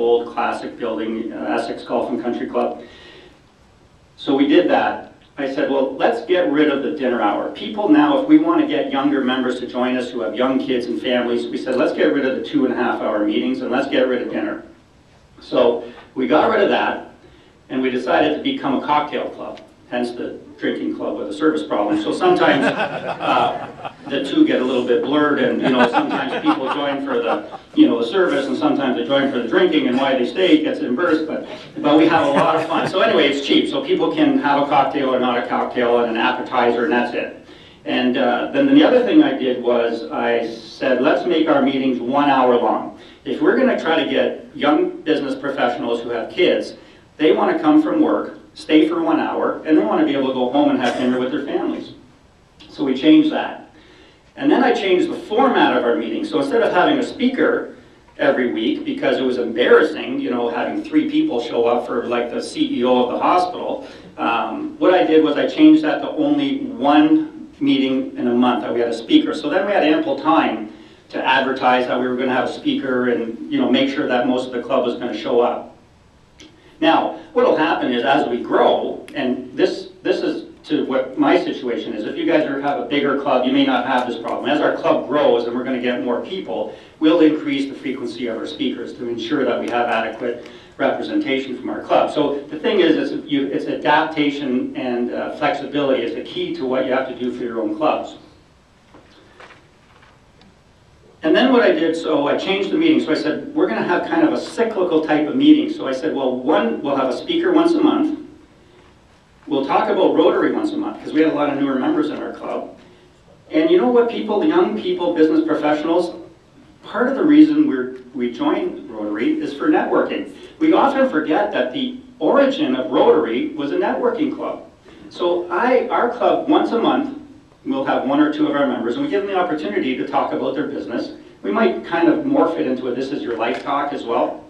old classic building, Essex Golf and Country Club. So we did that. I said, well, let's get rid of the dinner hour. People now, if we want to get younger members to join us who have young kids and families, we said, let's get rid of the 2.5-hour meetings and let's get rid of dinner. So we got rid of that, and we decided to become a cocktail club, hence the drinking club with a service problem. So sometimes the two get a little bit blurred, and sometimes people join for the the service, and sometimes they join for the drinking, and why they stay gets inversed. But we have a lot of fun. So anyway, it's cheap, so people can have a cocktail or not a cocktail and an appetizer, and that's it. And then the other thing I did was I said, let's make our meetings 1 hour long. If we're going to try to get young business professionals who have kids, they want to come from work, stay for 1 hour, and they want to be able to go home and have dinner with their families. So we changed that. And then I changed the format of our meeting. So instead of having a speaker every week, because it was embarrassing, having 3 people show up for like the CEO of the hospital, what I did was I changed that to only 1 meeting in a month that we had a speaker. So then we had ample time to advertise that we were going to have a speaker and make sure that most of the club was going to show up. Now, what will happen is as we grow, and this is to what my situation is, if you guys have a bigger club, you may not have this problem. As our club grows and we're going to get more people, we'll increase the frequency of our speakers to ensure that we have adequate representation from our club. So the thing is, it's adaptation and flexibility is the key to what you have to do for your own clubs. And then what I did, so I changed the meeting. So I said, we're going to have kind of a cyclical type of meeting. So I said, well, we'll have a speaker once a month. We'll talk about Rotary once a month, because we have a lot of newer members in our club. And you know what, people, young people, business professionals, part of the reason we joined Rotary is for networking. We often forget that the origin of Rotary was a networking club. So our club, once a month, we'll have 1 or 2 of our members, and we give them the opportunity to talk about their business. We might kind of morph it into a "this is your life" talk as well,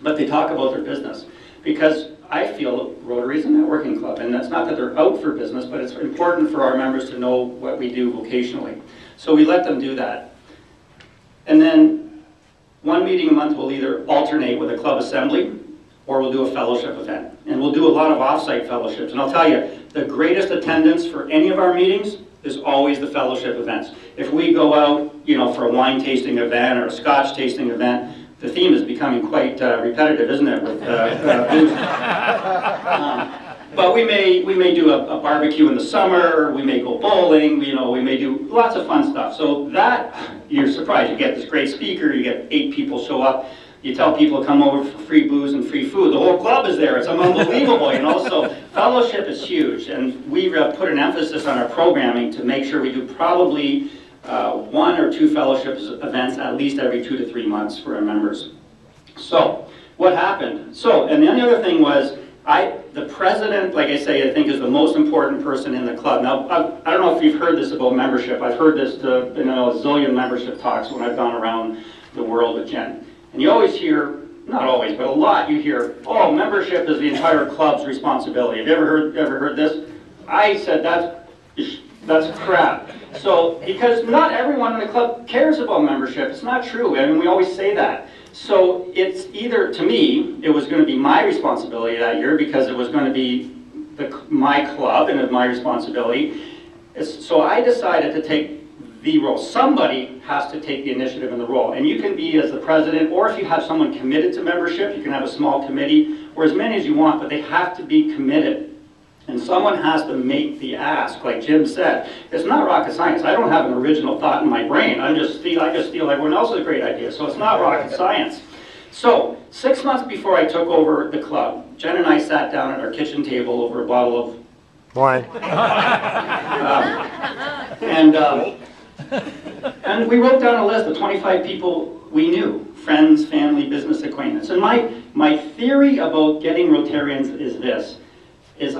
but they talk about their business. Because I feel Rotary is a networking club, and that's not that they're out for business, but it's important for our members to know what we do vocationally. So we let them do that. And then 1 meeting a month will either alternate with a club assembly, or we'll do a fellowship event. And we'll do a lot of off-site fellowships. And I'll tell you, the greatest attendance for any of our meetings is always the fellowship events. If we go out, for a wine tasting event or a scotch tasting event, the theme is becoming quite repetitive, isn't it, with booze? But we may do a barbecue in the summer. We may go bowling. We may do lots of fun stuff. So that, you're surprised. You get this great speaker. You get 8 people show up. You tell people to come over for free booze and free food. The whole club is there. It's unbelievable, So fellowship is huge, and we've put an emphasis on our programming to make sure we do probably 1 or 2 fellowship events at least every 2 to 3 months for our members. So what happened? And the only other thing was, the president, like I say, I think is the most important person in the club. Now, I don't know if you've heard this about membership. I've heard this in a zillion membership talks when I've gone around the world with Jen. And you always hear, not always, but a lot, you hear, oh, membership is the entire club's responsibility. Have you ever heard this? I said, that's crap. So, because not everyone in the club cares about membership. It's not true. I mean, we always say that. So it's either, to me, it was going to be my responsibility that year because it was going to be my club and my responsibility. So I decided to take the role. Somebody has to take the initiative in the role. And you can be as the president, or if you have someone committed to membership, you can have a small committee, or as many as you want, but they have to be committed. And someone has to make the ask, like Jim said. It's not rocket science. I don't have an original thought in my brain. I just steal everyone else's great idea. So it's not rocket science. So 6 months before I took over the club, Jen and I sat down at our kitchen table over a bottle of wine. And we wrote down a list of 25 people we knew, friends, family, business acquaintance. And my theory about getting Rotarians is this.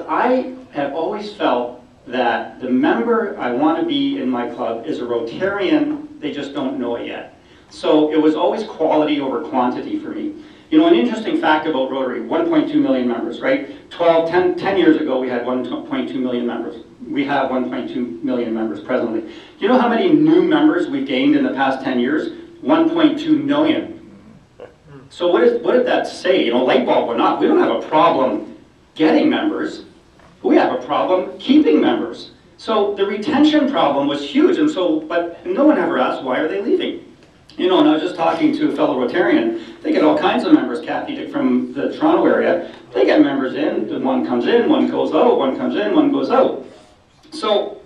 I have always felt that the member I want to be in my club is a Rotarian, they just don't know it yet. So it was always quality over quantity for me. An interesting fact about Rotary, 1.2 million members, right? 10 years ago we had 1.2 million members. We have 1.2 million members presently. Do you know how many new members we've gained in the past 10 years? 1.2 million. So what did that say? Light bulb went off. We don't have a problem getting members. We have a problem keeping members. So the retention problem was huge, but no one ever asked, why are they leaving? And I was just talking to a fellow Rotarian. They get all kinds of members, Kathy, from the Toronto area. They get members in, one comes in, one goes out, one comes in, one goes out. So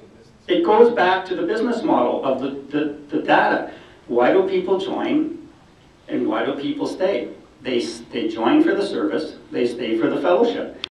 it goes back to the business model of the data. Why do people join and why do people stay? They join for the service, they stay for the fellowship.